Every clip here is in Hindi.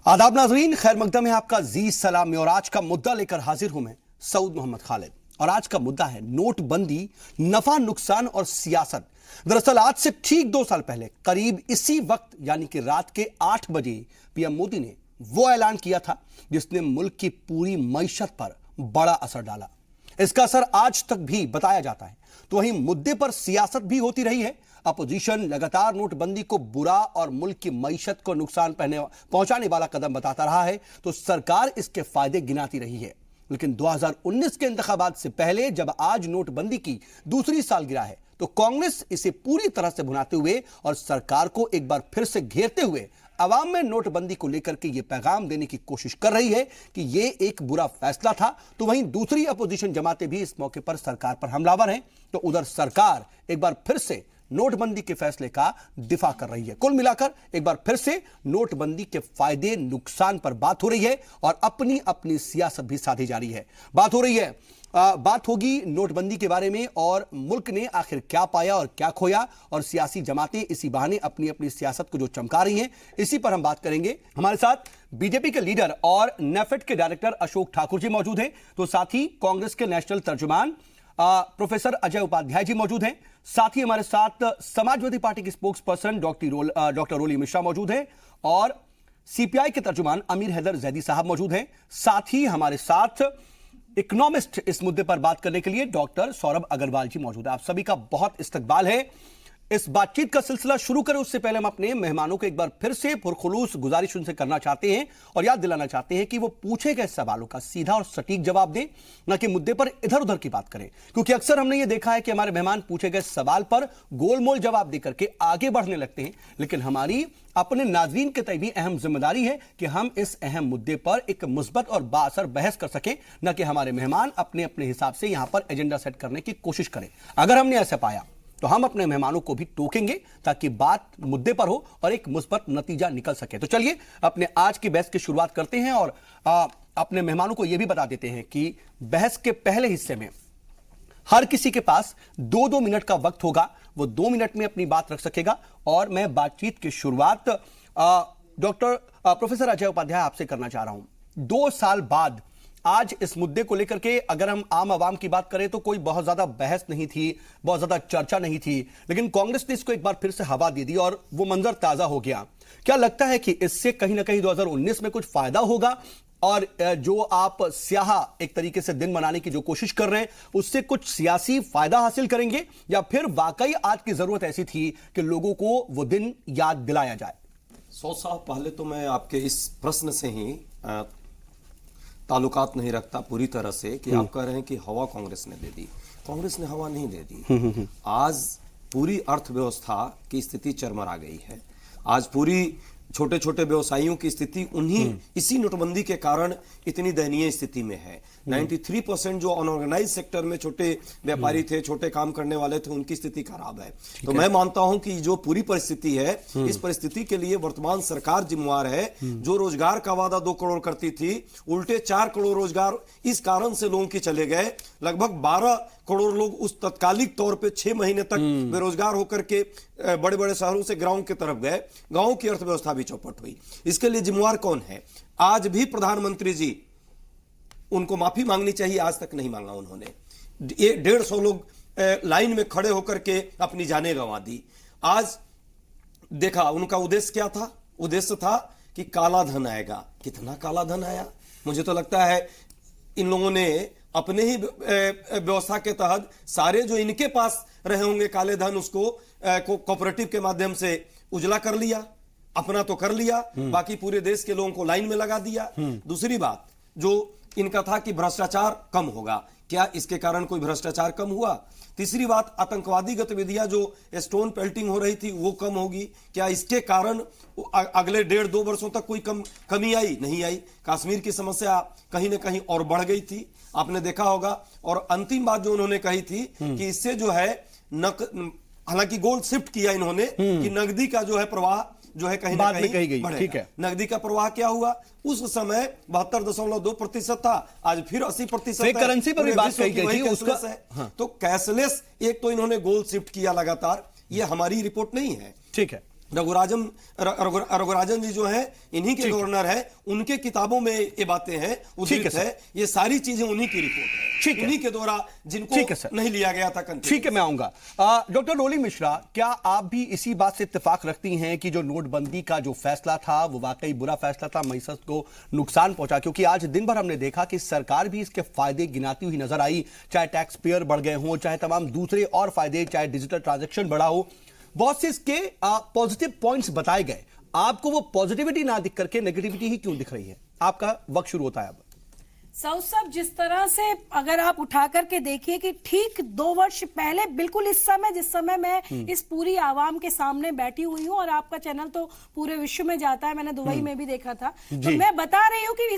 आदाब नाजरीन, खैर मकदम है आपका जी सलाम में। और आज का मुद्दा लेकर हाजिर हूं मैं सऊद मोहम्मद खालिद। और आज का मुद्दा है नोटबंदी, नफा नुकसान और सियासत। दरअसल आज से ठीक 2 साल पहले करीब इसी वक्त यानी कि रात के 8 बजे पीएम मोदी ने वो ऐलान किया था जिसने मुल्क की पूरी मईशत पर बड़ा असर डाला। इसका असर आज तक भी बताया जाता है। तो वहीं मुद्दे पर सियासत भी होती रही है। अपोजिशन लगातार नोटबंदी को बुरा और मुल्क की मईशत को नुकसान पहुंचाने वाला कदम बताता रहा है, तो सरकार इसके फायदे गिनाती रही है। लेकिन 2019 के इंतखाबात से पहले जब आज नोटबंदी की दूसरी सालगिरह है, तो कांग्रेस इसे पूरी तरह से भुनाते हुए और सरकार को एक बार फिर से घेरते हुए अवाम में नोटबंदी को लेकर के यह पैगाम देने की कोशिश कर रही है कि यह एक बुरा फैसला था। तो वहीं दूसरी अपोजिशन जमातें भी इस मौके पर सरकार पर हमलावर हैं। तो उधर सरकार एक बार फिर से नोटबंदी के फैसले का दिफा कर रही है। कुल मिलाकर एक बार फिर से नोटबंदी के फायदे नुकसान पर बात हो रही है और अपनी अपनी सियासत भी साधी जा रही है। बात होगी नोटबंदी के बारे में और मुल्क ने आखिर क्या पाया और क्या खोया, और सियासी जमातें इसी बहाने अपनी अपनी सियासत को जो चमका रही हैं, इसी पर हम बात करेंगे। हमारे साथ बीजेपी के लीडर और नेफेड के डायरेक्टर अशोक ठाकुर जी मौजूद हैं, तो साथ ही कांग्रेस के नेशनल तर्जुमान प्रोफेसर अजय उपाध्याय जी मौजूद हैं। साथ ही हमारे साथ समाजवादी पार्टी की स्पोक्स पर्सन डॉक्टर रोली मिश्रा मौजूद हैं और सीपीआई के तर्जुमान अमीर हैदर जैदी साहब मौजूद हैं। साथ ही हमारे साथ इकोनॉमिस्ट इस मुद्दे पर बात करने के लिए डॉक्टर सौरभ अग्रवाल जी मौजूद है। आप सभी का बहुत इस्तकबाल है। इस बातचीत का सिलसिला शुरू करें उससे पहले हम अपने मेहमानों को एक बार फिर से पुरखुलूस गुजारिश उनसे करना चाहते हैं और याद दिलाना चाहते हैं कि वो पूछे गए सवालों का सीधा और सटीक जवाब दें, न कि मुद्दे पर इधर उधर की बात करें। क्योंकि अक्सर हमने ये देखा है कि हमारे मेहमान पूछे गए सवाल पर गोलमोल जवाब देकर के आगे बढ़ने लगते हैं, लेकिन हमारी अपने नाजरीन के तय भी अहम जिम्मेदारी है कि हम इस अहम मुद्दे पर एक मुस्बत और बाअसर बहस कर सकें, न कि हमारे मेहमान अपने अपने हिसाब से यहां पर एजेंडा सेट करने की कोशिश करें। अगर हमने ऐसा पाया तो हम अपने मेहमानों को भी टोकेंगे ताकि बात मुद्दे पर हो और एक मुस्बत नतीजा निकल सके। तो चलिए अपने आज की बहस की शुरुआत करते हैं और अपने मेहमानों को यह भी बता देते हैं कि बहस के पहले हिस्से में हर किसी के पास 2-2 मिनट का वक्त होगा। वो 2 मिनट में अपनी बात रख सकेगा। और मैं बातचीत की शुरुआत प्रोफेसर अजय उपाध्याय आपसे करना चाह रहा हूं। 2 साल बाद आज इस मुद्दे को लेकर के अगर हम आम आवाम की बात करें तो कोई बहुत ज्यादा बहस नहीं थी, बहुत ज्यादा चर्चा नहीं थी, लेकिन कांग्रेस ने इसको एक बार फिर से हवा दे दी और वो मंजर ताजा हो गया। क्या लगता है कि इससे कहीं ना कहीं 2019 में कुछ फायदा होगा और जो आप स्याह एक तरीके से दिन मनाने की जो कोशिश कर रहे हैं उससे कुछ सियासी फायदा हासिल करेंगे, या फिर वाकई आज की जरूरत ऐसी थी कि लोगों को वो दिन याद दिलाया जाए? 100 साल पहले तो मैं आपके इस प्रश्न से ही ताल्लुकात नहीं रखता पूरी तरह से कि आप कह रहे हैं कि हवा कांग्रेस ने दे दी। कांग्रेस ने हवा नहीं दे दी। आज पूरी अर्थव्यवस्था की स्थिति चरमरा गई है। आज पूरी छोटे छोटे व्यवसायियों की स्थिति इसी नोटबंदी के कारण इतनी दयनीय स्थिति में है। 93% जो अनऑर्गेनाइज सेक्टर में छोटे व्यापारी थे, छोटे काम करने वाले थे, उनकी स्थिति खराब है। तो मैं मानता हूं कि जो पूरी परिस्थिति है, इस परिस्थिति के लिए वर्तमान सरकार जिम्मेवार है। जो रोजगार का वादा 2 करोड़ करती थी, उल्टे 4 करोड़ रोजगार इस कारण से लोगों के चले गए। लगभग 12 करोड़ लोग उस तत्कालिक तौर पे 6 महीने तक बेरोजगार होकर के बड़े बड़े शहरों से गांव की तरफ गए। गांव की अर्थव्यवस्था भी चौपट हुई। इसके लिए जिम्मेवार कौन है? आज भी प्रधानमंत्री जी, उनको माफी मांगनी चाहिए, आज तक नहीं मांगा उन्होंने। 150 लोग लाइन में खड़े होकर के अपनी जानें गंवा दी। आज देखा उनका उद्देश्य क्या था? उद्देश्य था कि काला धन आएगा। कितना काला धन आया? मुझे तो लगता है इन लोगों ने अपने ही व्यवस्था के तहत सारे जो इनके पास रहे होंगे काले धन, उसको कोऑपरेटिव के माध्यम से उजला कर लिया, अपना तो कर लिया, बाकी पूरे देश के लोगों को लाइन में लगा दिया। दूसरी बात जो इनका था कि भ्रष्टाचार कम होगा, क्या इसके कारण कोई भ्रष्टाचार कम हुआ? तीसरी बात, आतंकवादी गतिविधियां जो स्टोन पेल्टिंग हो रही थी वो कम होगी, क्या इसके कारण अगले 1.5-2 वर्षों तक कोई कमी आई? नहीं आई। कश्मीर की समस्या कहीं ना कहीं और बढ़ गई थी, आपने देखा होगा। और अंतिम बात जो उन्होंने कही थी कि इससे जो है हालांकि गोल शिफ्ट किया इन्होंने कि नकदी का जो है प्रवाह जो है कहीं ना कहीं ठीक है। नकदी का प्रवाह क्या हुआ? उस समय 72.2% था, आज फिर 80% करेंसी पर भी बात कही गई थी उसका। हाँ। तो कैशलेस एक तो इन्होंने गोल शिफ्ट किया लगातार, ये हमारी रिपोर्ट नहीं है। ठीक है। रघुराजन जी जो है इन्हीं के गवर्नर है, उनके किताबों में ये बातें हैं, उद्धृत है, ये सारी चीजें उन्हीं की रिपोर्ट है, उन्हीं के द्वारा, जिनको नहीं लिया गया था। ठीक है, मैं आऊंगा। डॉक्टर रोली मिश्रा, क्या आप भी इसी बात से इत्तेफाक रखती हैं कि जो नोटबंदी का जो फैसला था वो वाकई बुरा फैसला था, मईशत को नुकसान पहुंचा? क्योंकि आज दिन भर हमने देखा कि सरकार भी इसके फायदे गिनाती हुई नजर आई, चाहे टैक्स पेयर बढ़ गए हों, चाहे तमाम दूसरे और फायदे, चाहे डिजिटल ट्रांजैक्शन बढ़ा हो, बहुत से इसके पॉजिटिव पॉइंट्स बताए गए। आपको वो पॉजिटिविटी ना दिख करके नेगेटिविटी ही क्यों दिख रही है? आपका वक्त शुरू होता है अब। साहब, जिस तरह से अगर आप उठा करके देखिए कि ठीक 2 वर्ष पहले, बिल्कुल इस समय, जिस समय मैं इस पूरी आवाम के सामने बैठी हुई हूँ, और आपका चैनल तो पूरे विश्व में जाता है, मैंने दुबई में भी देखा था, तो मैं बता रही हूँ कि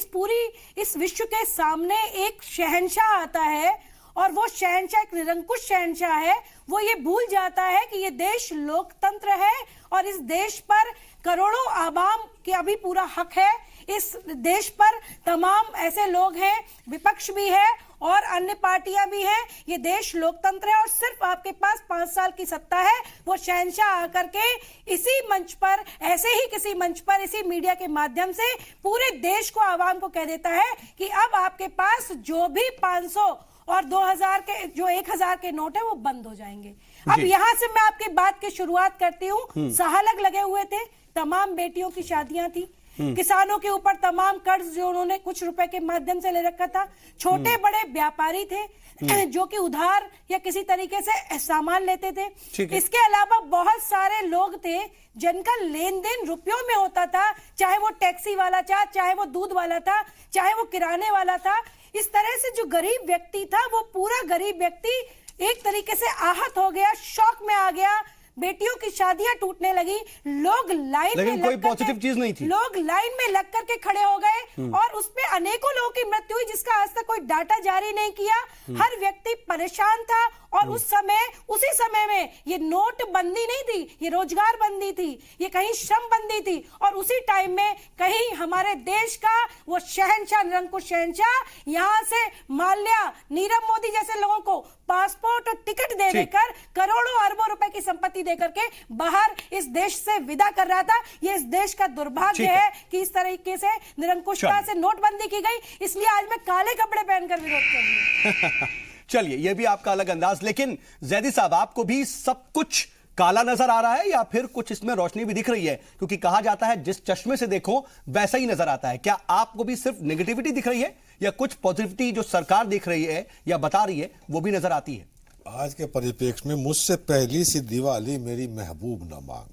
इस विश्व के सामने एक शहंशाह आता है, और वो शहंशाह एक निरंकुश शहंशाह है। वो ये भूल जाता है कि ये देश लोकतंत्र है और इस देश पर करोड़ों आवाम के अभी पूरा हक है। इस देश पर तमाम ऐसे लोग हैं, विपक्ष भी है और अन्य पार्टियां भी हैं। ये देश लोकतंत्र है और सिर्फ आपके पास 5 साल की सत्ता है। वो शहंशाह आकर के इसी मंच पर, ऐसे ही किसी मंच पर, इसी मीडिया के माध्यम से पूरे देश को, आवाम को कह देता है कि अब आपके पास जो भी 500 और 2000 के, जो 1000 के नोट है, वो बंद हो जाएंगे। अब यहां से मैं आपकी बात की शुरुआत करती हूँ। सहालग लगे हुए थे, तमाम बेटियों की शादियां थी, किसानों के ऊपर तमाम कर्ज जो उन्होंने कुछ रुपए के माध्यम से ले रखा था, छोटे बड़े व्यापारी थे जो कि उधार या किसी तरीके से सामान लेते थे। इसके अलावा बहुत सारे लोग थे जिनका लेन देन रुपयों में होता था, चाहे वो टैक्सी वाला था, चाहे वो दूध वाला था, चाहे वो किराने वाला था। इस तरह से जो गरीब व्यक्ति था, वो पूरा गरीब व्यक्ति एक तरीके से आहत हो गया, शॉक में आ गया। बेटियों की शादियां टूटने लगी, लोग लाइन में, कोई पॉजिटिव चीज नहीं थी, लोग लाइन में लग करके खड़े हो गए और उसमें अनेकों लोगों की मृत्यु हुई, जिसका आज तक कोई डाटा जारी नहीं किया। हर व्यक्ति परेशान था और उसी समय में ये नोट बंदी नहीं थी, ये रोजगार बंदी थी, ये कहीं श्रम बंदी थी, और उसी टाइम में कहीं हमारे देश का वो शहंशाह, निरंकुश शहंशाह, यहां से माल्या, नीरव मोदी जैसे लोगों को पासपोर्ट और टिकट दे देकर करोड़ों अरबों रुपए की संपत्ति देकर के बाहर इस देश से विदा कर रहा था। ये इस देश का दुर्भाग्य है कि इस तरीके से निरंकुशता से नोटबंदी की गई। इसलिए आज मैं काले कपड़े पहनकर विरोध कर रही हूं। चलिए, यह भी आपका अलग अंदाज, लेकिन जैदी साहब, आपको भी सब कुछ काला नजर आ रहा है या फिर कुछ इसमें रोशनी भी दिख रही है? क्योंकि कहा जाता है जिस चश्मे से देखो वैसा ही नजर आता है। क्या आपको भी सिर्फ नेगेटिविटी दिख रही है या कुछ पॉजिटिविटी जो सरकार दिख रही है या बता रही है वो भी नजर आती है? आज के परिप्रेक्ष्य में मुझसे पहली सी दिवाली मेरी महबूब न मांग,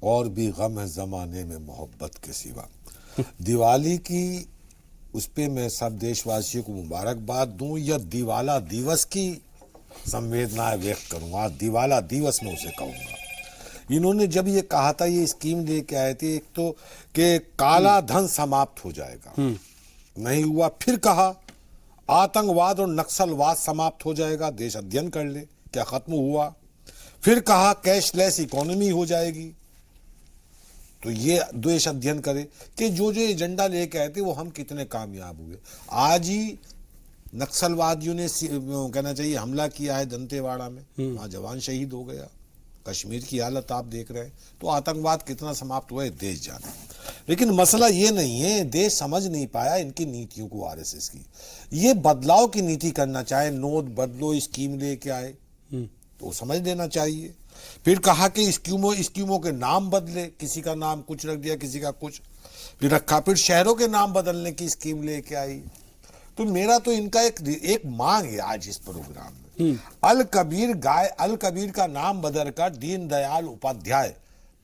और भी गम है जमाने में मोहब्बत के सिवा। दिवाली की उस पे मैं सब देशवासियों को मुबारकबाद दूं या दिवाला दिवस की संवेदनाएं व्यक्त करूंगा। आज दिवाला दिवस में उसे कहूंगा। इन्होंने जब ये कहा था, ये स्कीम लेके आए थे, एक तो कि काला धन समाप्त हो जाएगा, नहीं हुआ। फिर कहा आतंकवाद और नक्सलवाद समाप्त हो जाएगा, देश अध्ययन कर ले, क्या खत्म हुआ। फिर कहा कैशलेस इकोनॉमी हो जाएगी, तो ये देश अध्ययन करे कि जो जो एजेंडा लेके आए थे वो हम कितने कामयाब हुए। आज ही नक्सलवादियों ने कहना चाहिए हमला किया है दंतेवाड़ा में, वहां जवान शहीद हो गया। कश्मीर की हालत आप देख रहे हैं, तो आतंकवाद कितना समाप्त हुआ है देश जाने। लेकिन मसला ये नहीं है, देश समझ नहीं पाया इनकी नीतियों को, आरएसएस की। ये बदलाव की नीति करना चाहे, नोट बदलो, स्कीम लेके आए तो समझ लेना चाहिए। फिर कहा कि स्कीमों के नाम बदले, किसी का नाम कुछ रख दिया, किसी का कुछ फिर रखा। फिर शहरों के नाम बदलने की स्कीम लेके आई। तो मेरा तो इनका एक मांग है आज इस प्रोग्राम में, अल कबीर का नाम बदलकर दीनदयाल उपाध्याय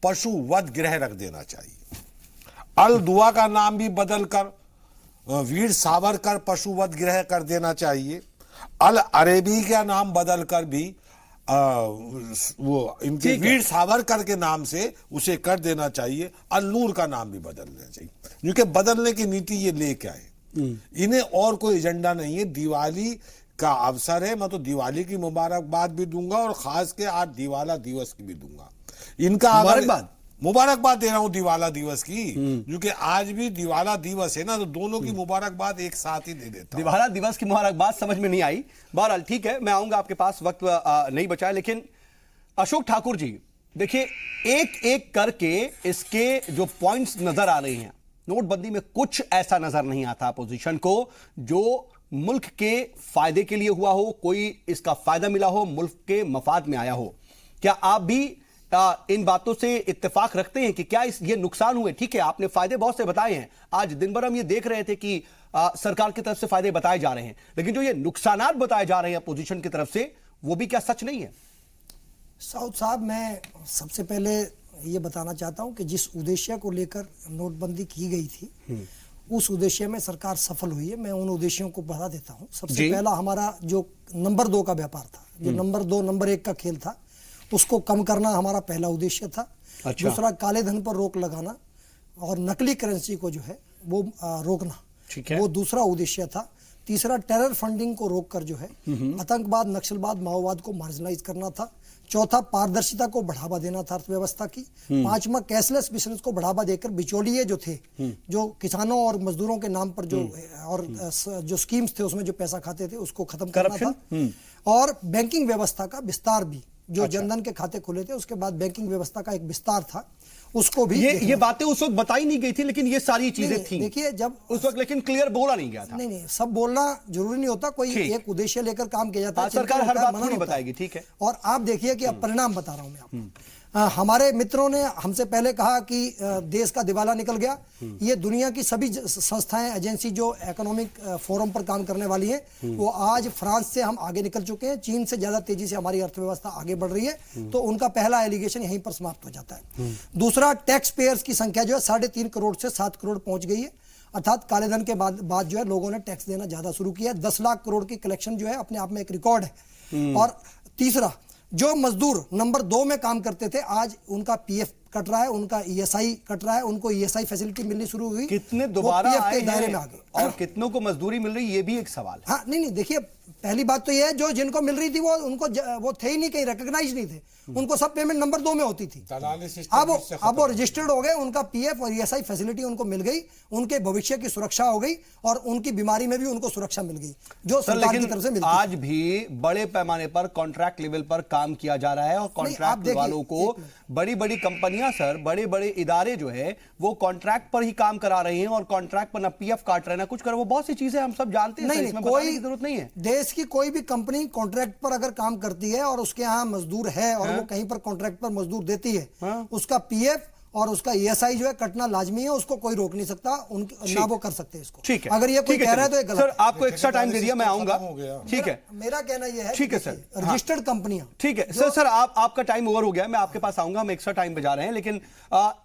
पशु वध गृह रख देना चाहिए। अल दुआ का नाम भी बदलकर वीर सावरकर पशु वध गृह कर देना चाहिए। अल अरेबी का नाम बदलकर भी वो इनके वीर सावरकर के नाम से उसे कर देना चाहिए। अल नूर का नाम भी बदल देना चाहिए, क्योंकि बदलने की नीति ये लेके आए। इन्हें और कोई एजेंडा नहीं है। दिवाली का अवसर है, मैं तो दिवाली की मुबारकबाद भी दूंगा और खास के आज दिवाला दिवस की भी दूंगा। इनका मुबारकबाद दे रहा हूं दिवाला दिवस की, क्योंकि आज भी दिवाला दिवस है ना, तो दोनों की मुबारकबाद एक साथ ही दे देता हूं। दिवाला दिवस की मुबारकबाद समझ में नहीं आई। बहरहाल ठीक है, मैं आऊंगा, आपके पास वक्त नहीं बचा है। लेकिन अशोक ठाकुर जी, देखिए, एक एक करके इसके जो पॉइंट्स नजर आ रहे हैं, नोटबंदी में कुछ ऐसा नजर नहीं आता अपोजिशन को जो मुल्क के फायदे के लिए हुआ हो, कोई इसका फायदा मिला हो, मुल्क के मफाद में आया हो। क्या आप भी इन बातों से इत्तेफाक रखते हैं कि क्या ये नुकसान हुए? ठीक है, आपने फायदे बहुत से बताए हैं, आज दिन भर हम ये देख रहे थे कि सरकार की तरफ से फायदे बताए जा रहे हैं, लेकिन जो ये नुकसानात बताए जा रहे हैं अपोजिशन की तरफ से, वो भी क्या सच नहीं है? साउद साहब, मैं सबसे पहले ये बताना चाहता हूं कि जिस उद्देश्य को लेकर नोटबंदी की गई थी उस उद्देश्य में सरकार सफल हुई है। मैं उन उद्देश्यों को बता देता हूं। सबसे पहला हमारा जो नंबर 2 का व्यापार था, जो नंबर 2 नंबर 1 का खेल था, उसको कम करना हमारा पहला उद्देश्य था। अच्छा। दूसरा, काले धन पर रोक लगाना और नकली करेंसी को जो है वो रोकना, वो दूसरा उद्देश्य था। तीसरा, टेरर फंडिंग को रोककर जो है आतंकवाद, नक्सलवाद, माओवाद को मार्जिनलाइज करना था। चौथा, पारदर्शिता को बढ़ावा देना था अर्थव्यवस्था की। पांचवा, कैशलेस बिजनेस को बढ़ावा देकर बिचौलिए जो थे, जो किसानों और मजदूरों के नाम पर जो और जो स्कीम्स थे उसमें जो पैसा खाते थे उसको खत्म करना था। और बैंकिंग व्यवस्था का विस्तार भी, जो जनधन के खाते खुले थे उसके बाद बैंकिंग व्यवस्था का एक विस्तार था, उसको भी ये बातें उस वक्त बताई नहीं गई थी, लेकिन ये सारी चीजें थी। देखिए, जब उस वक्त लेकिन क्लियर बोला नहीं गया था। नहीं, सब बोलना जरूरी नहीं होता, कोई एक उद्देश्य लेकर काम किया जाता है। सरकार हर बात नहीं बताएगी, ठीक है। और आप देखिए कि अब परिणाम बता रहा हूं मैं आपको। हमारे मित्रों ने हमसे पहले कहा कि देश का दिवाला निकल गया। ये दुनिया की सभी संस्थाएं, एजेंसी जो इकोनॉमिक फोरम पर काम करने वाली हैं, वो आज फ्रांस से हम आगे निकल चुके हैं। चीन से ज्यादा तेजी से हमारी अर्थव्यवस्था आगे बढ़ रही है। तो उनका पहला एलिगेशन यहीं पर समाप्त हो जाता है। दूसरा, टैक्स पेयर्स की संख्या जो है 3.5 करोड़ से 7 करोड़ पहुंच गई है। अर्थात काले धन के बाद जो है लोगों ने टैक्स देना ज्यादा शुरू किया। 10 लाख करोड़ की कलेक्शन जो है अपने आप में एक रिकॉर्ड है। और तीसरा, जो मजदूर नंबर 2 में काम करते थे, आज उनका पीएफ कट रहा है, उनका ईएसआई कट रहा है, उनको ईएसआई फैसिलिटी मिलनी शुरू हुई। कितने दोबारा आए दायरे में आ गए और कितनों को मजदूरी मिल रही, ये भी एक सवाल है। हाँ, नहीं, देखिए, पहली बात तो ये है, जो जिनको मिल रही थी वो थे ही नहीं, कहीं रिकॉग्नाइज नहीं थे, उनको सब पेमेंट नंबर 2 में होती थी। अब वो रजिस्टर्ड हो गए, उनका पीएफ और ईएसआई फैसिलिटी उनको मिल गई, उनके भविष्य की सुरक्षा हो गई और उनकी बीमारी में भी उनको सुरक्षा मिल गई, जो सरकार की तरफ से मिलती है। आज भी बड़े पैमाने पर कॉन्ट्रैक्ट लेवल पर काम किया जा रहा है और कॉन्ट्रैक्ट वालों को बड़ी बड़ी कंपनियां, सर, बड़े बड़े इदारे जो है वो कॉन्ट्रैक्ट पर ही काम करा रहे हैं और कॉन्ट्रैक्ट पर ना पीएफ काट रहे हैं ना कुछ कर, वो बहुत सी चीजें हम सब जानते हैं। नहीं, इसमें बताने की जरूरत नहीं है। देश की कोई भी कंपनी कॉन्ट्रैक्ट पर अगर काम करती है और उसके यहाँ मजदूर है और वो कहीं पर कॉन्ट्रैक्ट पर मजदूर देती है, उसका पीएफ और उसका ईएसआई जो है कटना लाजमी है, उसको कोई रोक नहीं सकता, ना वो कर सकते इसको। ठीक है, अगर ये कोई कह रहा है तो ये गलत। सर, आपको एक्स्ट्रा टाइम दे दिया, मैं आऊंगा। ठीक है, मेरा कहना ये है, ठीक है सर, रजिस्टर्ड कंपनियां। ठीक है सर, आपका टाइम ओवर हो गया, मैं आपके पास आऊंगा, हम एक्स्ट्रा टाइम बजा रहे हैं। लेकिन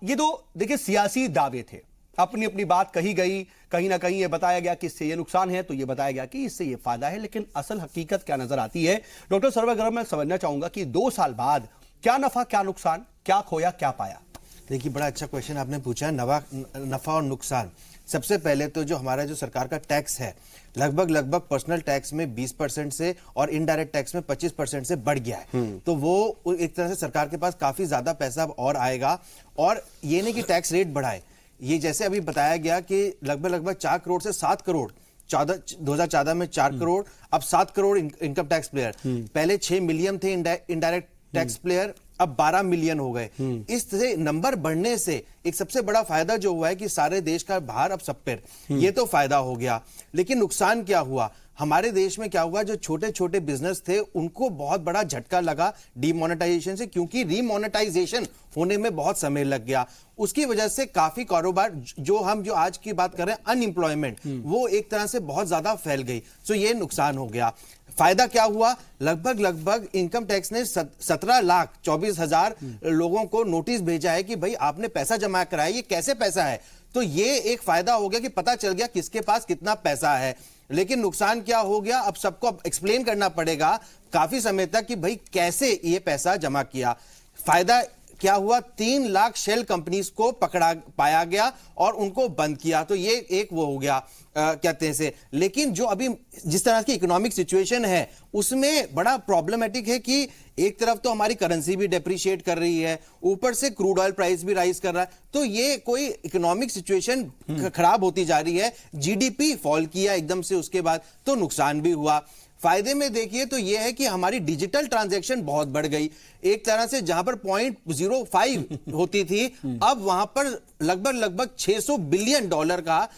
ये तो देखिए सियासी दावे थे, अपनी अपनी बात कही गई, कहीं ना कहीं ये बताया गया कि इससे ये नुकसान है, तो ये बताया गया कि इससे ये फायदा है, लेकिन असल हकीकत क्या नजर आती है? डॉक्टर सर्वगरम, मैं समझना चाहूंगा कि 2 साल बाद क्या नफा, क्या नुकसान, क्या खोया, क्या पाया? देखिए, बड़ा अच्छा क्वेश्चन आपने पूछा, नफा और नुकसान। सबसे पहले तो जो हमारा जो सरकार का टैक्स है, लगभग पर्सनल टैक्स में 20% से और इनडायरेक्ट टैक्स में 25% से बढ़ गया है। तो वो एक तरह से सरकार के पास काफी ज्यादा पैसा और आएगा। और ये नहीं कि टैक्स रेट बढ़ाए, ये जैसे अभी बताया गया कि लगभग 4 करोड़ से 7 करोड़ 2014 में 4 करोड़, अब 7 करोड़ इनकम टैक्स प्लेयर। पहले 6 मिलियन थे इनडायरेक्ट टैक्स प्लेयर, अब 12 मिलियन हो गए। इस तरह नंबर बढ़ने से एक सबसे बड़ा फायदा जो हुआ है कि सारे देश का भार अब सब पर, ये तो फायदा हो गया। लेकिन नुकसान क्या हुआ? हमारे देश में क्या हुआ, जो छोटे छोटे बिजनेस थे उनको बहुत बड़ा झटका लगा डीमोनेटाइजेशन से, क्योंकि रीमोनेटाइजेशन होने में बहुत समय लग गया। उसकी वजह से काफी कारोबार, जो आज की बात कर रहे हैं अनएम्प्लॉयमेंट, वो एक तरह से बहुत ज्यादा फैल गई। सो ये नुकसान हो गया। फायदा क्या हुआ? लगभग इनकम टैक्स ने 17,24,000 लोगों को नोटिस भेजा है कि भाई आपने पैसा जमा कराया, ये कैसे पैसा है। तो ये एक फायदा हो गया कि पता चल गया किसके पास कितना पैसा है। लेकिन नुकसान क्या हो गया? अब सबको एक्सप्लेन करना पड़ेगा काफी समय तक कि भाई कैसे ये पैसा जमा किया। फायदा क्या हुआ? 3 लाख शेल कंपनीज को पकड़ा पाया गया और उनको बंद किया। तो ये एक वो हो गया कहते हैं से। लेकिन जो अभी जिस तरह की इकोनॉमिक सिचुएशन है उसमें बड़ा प्रॉब्लमेटिक है कि एक तरफ तो हमारी करेंसी भी डेप्रिशिएट कर रही है, ऊपर से क्रूड ऑयल प्राइस भी राइज कर रहा है। तो ये कोई इकोनॉमिक सिचुएशन खराब होती जा रही है। जीडीपी फॉल किया एकदम से, उसके बाद तो नुकसान भी हुआ। फायदे में देखिए तो यह है कि हमारी डिजिटल ट्रांजैक्शन बहुत बढ़ गई। एक तरह से जहां पर 0.05 होती थी, अब वहां पर लगभग 600 बिलियन डॉलर का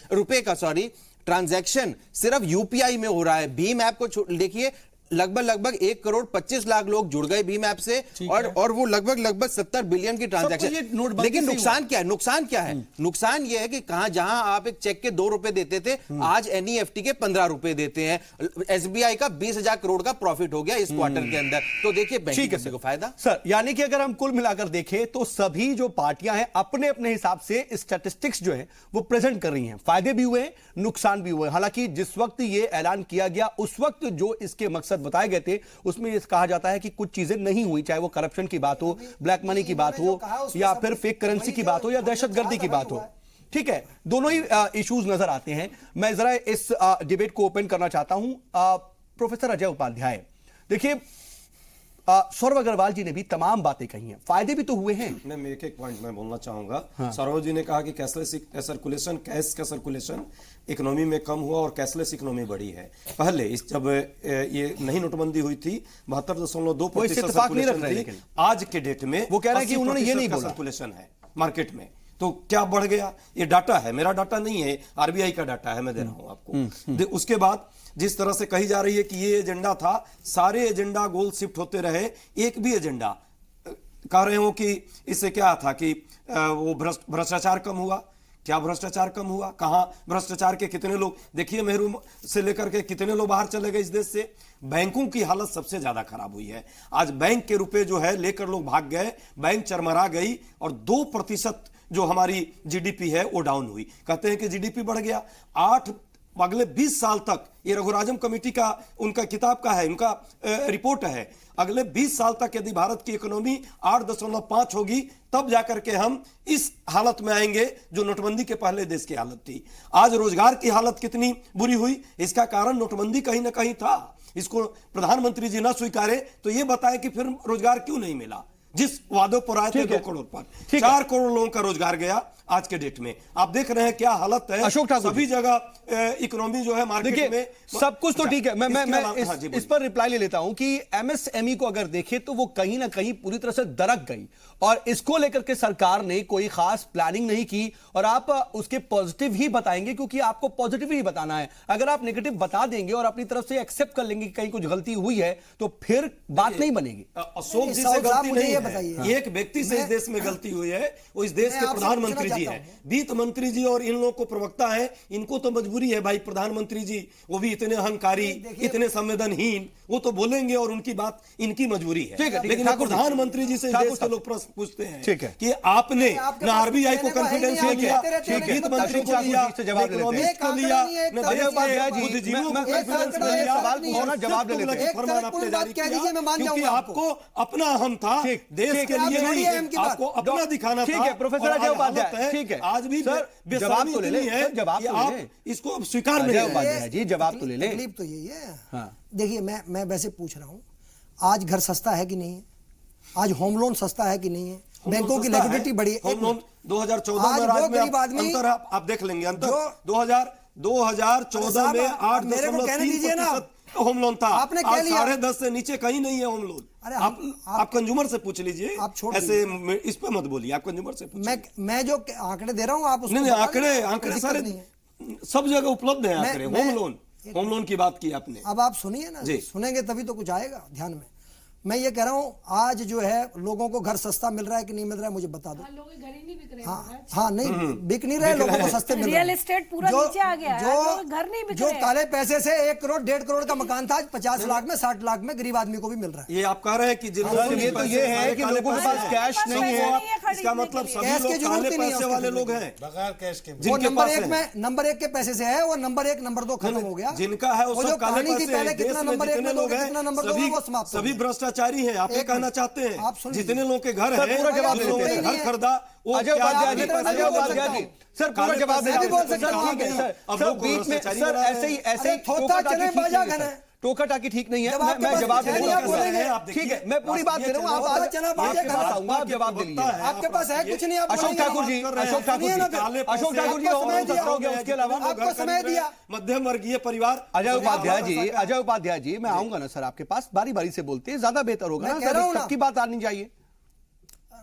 ट्रांजैक्शन सिर्फ यूपीआई में हो रहा है। भीम ऐप को देखिए, लगभग 1 करोड़ 25 लाख लोग जुड़ गए भीम ऐप से, और वो लगभग 70 बिलियन की ट्रांजैक्शन। लेकिन नुकसान क्या है? नुकसान यह है कि जहां आप एक चेक के 2 रुपए देते थे, आज एनईएफटी के 15 रुपए देते हैं। एसबीआई का 20,000 करोड़ का प्रॉफिट हो गया इस क्वार्टर के अंदर। तो देखिए बैंक को फायदा। सर, यानी कि अगर हम कुल मिलाकर देखें तो सभी जो पार्टियां हैं अपने अपने हिसाब से स्टैटिस्टिक्स जो है वो प्रेजेंट कर रही हैं। फायदे भी हुए, नुकसान भी हुए। हालांकि जिस वक्त ये ऐलान किया गया उस वक्त जो इसके मकसद बताए गए थे उसमें यह कहा जाता है कि कुछ चीजें नहीं हुई, चाहे वो करप्शन की बात हो, ब्लैक मनी की बात हो, या फिर फेक करेंसी की बात हो, या दहशतगर्दी की बात हो। ठीक है, दोनों ही इश्यूज नजर आते हैं। मैं जरा इस डिबेट को ओपन करना चाहता हूं। प्रोफेसर अजय उपाध्याय, देखिए सौरभ अग्रवाल जी ने भी तमाम बातें कही हैं, फायदे भी तो हुए हैं। मैं एक पॉइंट मैं बोलना चाहूंगा। सौरभ जी ने कहा कि कैशलेस सर्कुलेशन, कैश का सर्कुलेशन इकोनॉमी में कम हुआ और कैशलेस इकोनॉमी बढ़ी है। पहले जब ये नई नोटबंदी हुई थी 72.2% सर्कुलेशन थी। आज के डेट में वो कह रहे हैं कि उन्होंने ये नहीं बोला सर्कुलेशन है मार्केट में। तो क्या बढ़ गया? ये डाटा है, मेरा डाटा नहीं है, आरबीआई का डाटा है, मैं दे रहा हूं आपको। उसके बाद जिस तरह से कही जा रही है कि ये एजेंडा था, सारे एजेंडा गोल शिफ्ट होते रहे, एक भी एजेंडा कह रहे हो कि इससे क्या था कि वो भ्रष्टाचार कम हुआ। क्या भ्रष्टाचार कम हुआ? कहां भ्रष्टाचार के कितने लोग, देखिए महरूम से लेकर के कितने लोग बाहर चले गए इस देश से। बैंकों की हालत सबसे ज्यादा खराब हुई है। आज बैंक के रुपए जो है लेकर लोग भाग गए, बैंक चरमरा गई, और 2% जो हमारी जीडीपी है वो डाउन हुई। कहते हैं कि जीडीपी बढ़ गया। अगले 20 साल तक, ये रघुराजम कमेटी का उनका किताब का है, उनका रिपोर्ट है, अगले 20 साल तक यदि भारत की इकोनॉमी 8.5 होगी तब जाकर के हम इस हालत में आएंगे जो नोटबंदी के पहले देश की हालत थी। आज रोजगार की हालत कितनी बुरी हुई, इसका कारण नोटबंदी कहीं ना कहीं था। इसको प्रधानमंत्री जी ना स्वीकारे तो ये बताएं कि फिर रोजगार क्यों नहीं मिला। जिस वादों पर आए थे 2 करोड़ पर 4 करोड़ लोगों का रोजगार गया। आज के डेट में आप देख रहे हैं क्या हालत है। अशोक ठाकुर, सभी जगह इकोनॉमी जो है मार्केट में सब कुछ तो ठीक है। मैं इस पर रिप्लाई ले लेता हूं कि एमएसएमई को अगर देखें तो वो कहीं ना कहीं पूरी तरह से दरक गई, और इसको लेकर के सरकार ने कोई खास प्लानिंग नहीं की। और आप उसके पॉजिटिव ही बताएंगे क्योंकि आपको पॉजिटिव ही बताना है। अगर आप नेगेटिव बता देंगे और अपनी तरफ से एक्सेप्ट कर लेंगे कि कहीं कुछ गलती हुई है तो फिर बात नहीं बनेगी। अशोक जी से गलती नहीं है, एक व्यक्ति से इस देश में गलती हुई है, वो इस देश के प्रधानमंत्री जी है, वित्त मंत्री जी, और इन लोगों को प्रवक्ता है। इनको तो मजबूरी है भाई, प्रधानमंत्री जी वो भी इतने अहंकारी, इतने संवेदनहीन, वो तो बोलेंगे और उनकी बात इनकी मजबूरी है। लेकिन प्रधानमंत्री जी से देश के लोग प्रश्न पूछते हैं कि आपने ना आरबीआई को कॉन्फिडेंशियल किया, वित्त मंत्री को लिया, इकोनॉमिस्ट को लिया, बुद्धिजीवियों को कॉन्फिडेंशियल लिया, जवाब लेने लगे फरमान आपने जारी किया क्योंकि आपको अपना अहम था, देश के लिए नहीं, आपको अपना दिखाना था। ठीक है प्रोफेसर अजय उपाध्याय, ठीक है, आज भी जवाब तो ले ले, जवाब तो ले ले, इसको स्वीकार नहीं उपाध्याय जी, जवाब तो ले ले। तकलीफ तो यही है। देखिए मैं वैसे पूछ रहा हूं, आज घर सस्ता है कि नहीं है? आज होम लोन सस्ता है कि नहीं है? बैंकों की लिक्विडिटी बढ़ी है। होम लोन 2014 में राज में अंतर आप देख लेंगे, अंतर 2014 में 8.3% होम लोन था। आपने कह लिया 10.5 से नीचे कहीं नहीं है होम लोन। अरे आप कंज्यूमर से पूछ लीजिए, आप छोड़ ऐसे इस पे मत बोलिए, आप कंज्यूमर से पूछिए। मैं जो आंकड़े दे रहा हूं आप नहीं, आंकड़े सारे सब जगह उपलब्ध है आंकड़े। होम लोन की बात की आपने, अब आप सुनिए ना, सुनेंगे तभी तो कुछ आएगा ध्यान में। मैं ये कह रहा हूँ, आज जो है लोगों को घर सस्ता मिल रहा है कि नहीं मिल रहा है मुझे बता दो। लोग घर ही नहीं बिक रहे। हाँ नहीं बिक नहीं रहे, लोगों को सस्ते मिल रहे हैं। रियल एस्टेट पूरा नीचे आ गया है, घर नहीं बिक रहे। जो काले पैसे से 1 करोड़ 1.5 करोड़ का मकान था, 50 लाख में 60 लाख में गरीब आदमी को भी मिल रहा है। ये आप कह रहे हैं कि ये तो ये है कि लोगों के पास कैश नहीं है, इसका मतलब सभी लोग काले पैसे वाले लोग हैं, बगैर कैश के। वो नंबर 1 के पैसे से है, वो नंबर 1 नंबर 2 खत्म हो गया। जिनका है वो सब काले पैसे। कितना नंबर 1 में लोग कितना नंबर 2 वो समाप्त। सभी भ्रष्टाचारी हैं, आप कहना चाहते हैं। आप जितने लोगों के घर है, पूरा जवाब लोगों ने घर खरीदा, वो अजय उपाध्याय जी, अजय उपाध्याय जी सर पूरा जवाब दे बोल सकता हूं। सर बीच में सर ऐसे ही थोथा चने बाजा घने टोका टाकी ठीक नहीं है। जब आपके मैं पास जवाब दे है नहीं, आप बोलेंगे। ठीक है, मैं पूरी बात दे रहा हूँ, आप आऊंगा, आप जवाब दे लीजिए। आपके पास है कुछ नहीं, आप अशोक ठाकुर जी, अशोक ठाकुर जी, अशोक ठाकुर जी, समय दिया हो गया, उसके अलावा आपको समय दिया। मध्यम वर्गीय परिवार। अजय उपाध्याय जी, मैं आऊंगा ना सर आपके पास, बारी बारी से बोलते हैं, ज्यादा बेहतर होगा मैं कह रहा हूं ना, ना। सबकी बात आनी चाहिए।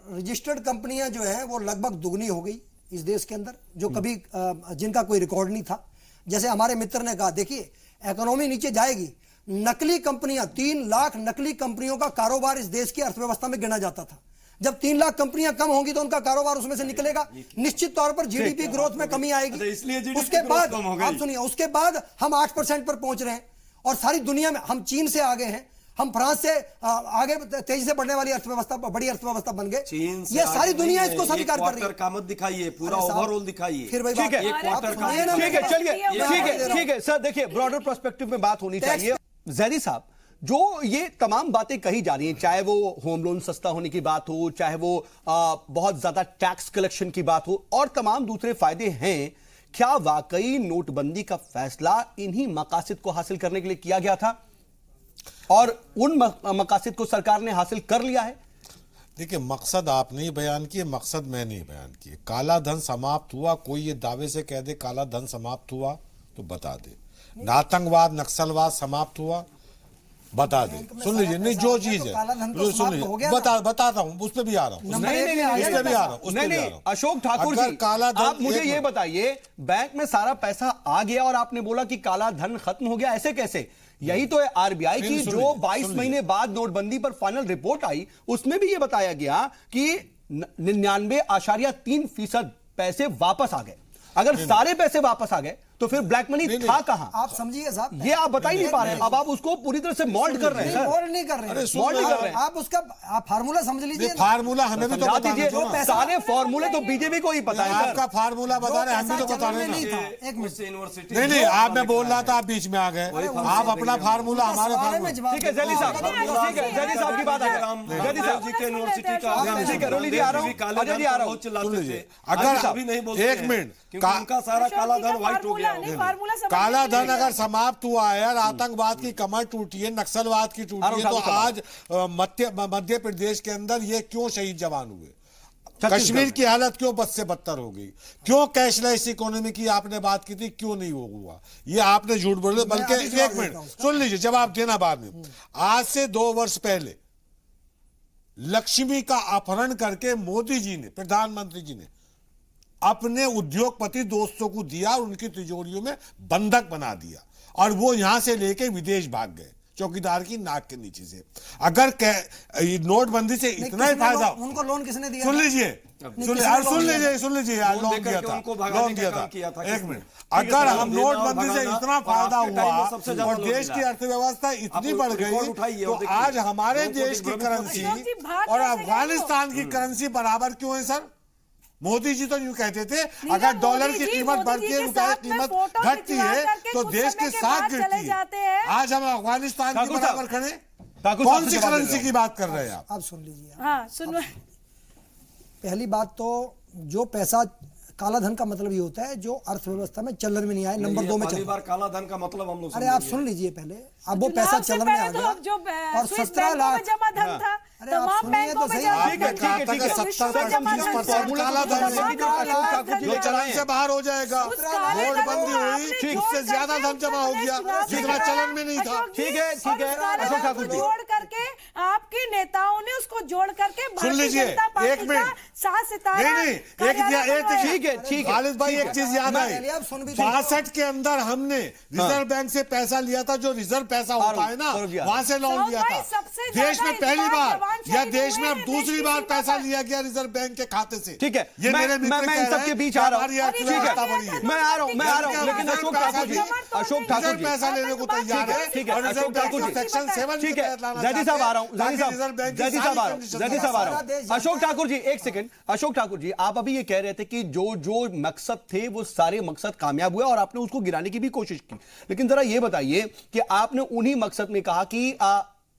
रजिस्टर्ड कंपनियां जो है वो लगभग दुगनी हो गई इस देश के अंदर, जो कभी जिनका कोई रिकॉर्ड नहीं था। जैसे हमारे मित्र ने कहा, देखिए इकोनॉमी नीचे जाएगी, नकली कंपनियां 3 लाख नकली कंपनियों का कारोबार इस देश की अर्थव्यवस्था में गिना जाता था। जब 3 लाख कंपनियां कम होंगी तो उनका कारोबार उसमें से निकलेगा, निश्चित तौर पर जीडीपी ग्रोथ में कमी आएगी। इसलिए GDP उसके बाद ग्रोथ कम हो गई। आप सुनिए, उसके बाद हम 8% पर पहुंच रहे हैं और सारी दुनिया में हम चीन से आगे हैं, हम फ्रांस से आगे तेजी से बढ़ने वाली अर्थव्यवस्था, बड़ी अर्थव्यवस्था बन गए। चीन से ये सारी दुनिया आगे इसको नहीं है, स्वीकार कर रही क्वार्टर है। का मत दिखाइए, पूरा अरे साहब, ओवरऑल दिखाइए। फिर वही ठीक है, बात, एक क्वार्टर का सुनिए ना, ठीक है, चलिए, ये ठीक है सर, देखिए ब्रॉडर पर्सपेक्टिव में बात होनी चाहिए। जैदी साहब, जो ये तमाम बातें कही जा रही हैं, चाहे वो होम लोन सस्ता होने की बात हो, चाहे वो बहुत ज्यादा टैक्स कलेक्शन की बात हो, और तमाम दूसरे फायदे हैं, क्या वाकई नोटबंदी का फैसला इन्हीं मकासद को हासिल करने के लिए किया गया था और उन मकासद को सरकार ने हासिल कर लिया है? देखिए, मकसद आपने ही बयान किए, मकसद मैंने ही बयान किए। काला धन समाप्त हुआ, कोई ये दावे से कह दे काला धन समाप्त हुआ तो बता दे। आतंकवाद नक्सलवाद समाप्त हुआ, बता दे। सुन लीजिए, नहीं जो चीज है सुन लीजिए, बताता हूँ, उस पर भी आ रहा हूँ, नहीं, अशोक ठाकुर जी, काला धन, आप मुझे ये बताइए, बैंक में सारा पैसा आ गया और आपने बोला कि काला धन खत्म हो गया, ऐसे कैसे? यही तो है आरबीआई की जो 22 महीने बाद नोटबंदी पर फाइनल रिपोर्ट आई, उसमें भी ये बताया गया कि 99.3% पैसे वापस आ गए। अगर सारे पैसे वापस आ गए तो फिर ब्लैक मनी था कहां? आप समझिए साहब, ये आप बता ही नहीं पा रहे हैं। अब आप उसको पूरी तरह से मॉल्ड कर रहे हैं। मॉल्ड नहीं कर रहे हैं, मॉल्ड नहीं कर रहे हैं। आप उसका फार्मूला समझ लीजिए। फार्मूला हमें भी तो समझा बताना दीजिए, दो ना। सारे फॉर्मूले तो बीजेपी को ही पता है सर। आपका फार्मूला बता रहे, हम भी तो बता रहे नहीं था। ना। एक मिनट, नहीं नहीं, आप मैं बोल रहा था, आप बीच में आ गए। आप अपना फार्मूला, हमारे फार्मूला। ठीक है जैदी साहब, ठीक है जैदी साहब की बात आ गई। जैदी साहब जी के यूनिवर्सिटी का ठीक है, रोली जी आ रहा हूं, अजय जी आ रहा हूं। अगर अभी नहीं बोलते, एक मिनट, उनका सारा काला धन व्हाइट हो गया। काला धन अगर समाप्त हुआ है और आतंकवाद की कमर टूटी है, नक्सलवाद की टूटी है, तो आज मध्य प्रदेश के अंदर ये क्यों शहीद जवान हुए? कश्मीर की हालत क्यों बद से बदतर हो गई? क्यों कैशलेस इकोनॉमी की आपने बात की थी, क्यों नहीं हुआ? ये आपने झूठ बोले। बल्कि एक मिनट सुन लीजिए, जवाब देना बाद में। आज से 2 वर्ष पहले लक्ष्मी का अपहरण करके मोदी जी ने, प्रधानमंत्री जी ने अपने उद्योगपति दोस्तों को दिया और उनकी तिजोरियों में बंधक बना दिया और वो यहां से लेके विदेश भाग गए, चौकीदार की नाक के नीचे से। अगर नोटबंदी से इतना ही फायदा, उनको लोन किसने दिया? सुन लीजिए यार, लोन दिया था। एक मिनट, अगर हम नोटबंदी से इतना फायदा हुआ और देश की अर्थव्यवस्था इतनी बढ़ गई, तो आज हमारे देश की करेंसी और अफगानिस्तान की करेंसी बराबर क्यों है सर? मोदी जी तो यूं कहते थे, अगर डॉलर की कीमत बढ़ती है, रुपए की कीमत घटती है, तो देश के साथ गिरती है। आज हम अफगानिस्तान के बराबर खड़े, कौन सी करेंसी की बात कर रहे हैं आप? सुन लीजिए। हाँ सुनो, पहली बात तो जो पैसा काला धन का मतलब ये होता है जो अर्थव्यवस्था में चलन में नहीं आए, नंबर 2 में चल। बार काला धन का मतलब हम लोग, अरे आप सुन लीजिए पहले, अब वो पैसा चलन में आ गया और 17 लाख जमा धन था, अरे आप सुनिए तो सही, जो चलन से बाहर हो जाएगा, नोटबंदी हुई, उससे ज्यादा धन जमा हो गया जितना चलन में नहीं था। ठीक है अशोक ठाकुर जी, जोड़ करके आपके नेताओं ने उसको जोड़ करके सुन लीजिए, एक मिनट, ठीक है खालिद भाई, एक चीज याद आई, 62 के अंदर हमने रिजर्व बैंक से पैसा लिया था, जो रिजर्व पैसा होता है ना, वहां से लोन लिया था। देश में पहली बार या देश में अब दूसरी बार पैसा लिया गया रिजर्व बैंक के खाते से। ठीक है, ये मेरे मित्र मैं इन सबके बीच आ रहा हूँ, मैं आ रहा हूँ, लेकिन अशोक ठाकुर जी पैसा लेने को तैयार है। ठीक है अशोक ठाकुर जी, सेक्शन 7 ठीक है, जैदी साहब आ रहा हूँ, जैदी साहब आ रहा हूँ। अशोक ठाकुर जी एक सेकंड, अशोक ठाकुर जी, आप अभी ये कह रहे थे कि जो मकसद थे वो सारे मकसद कामयाब हुए और आपने उसको गिराने की भी कोशिश की, लेकिन जरा ये बताइए कि आपने उन्हीं मकसद में कहा कि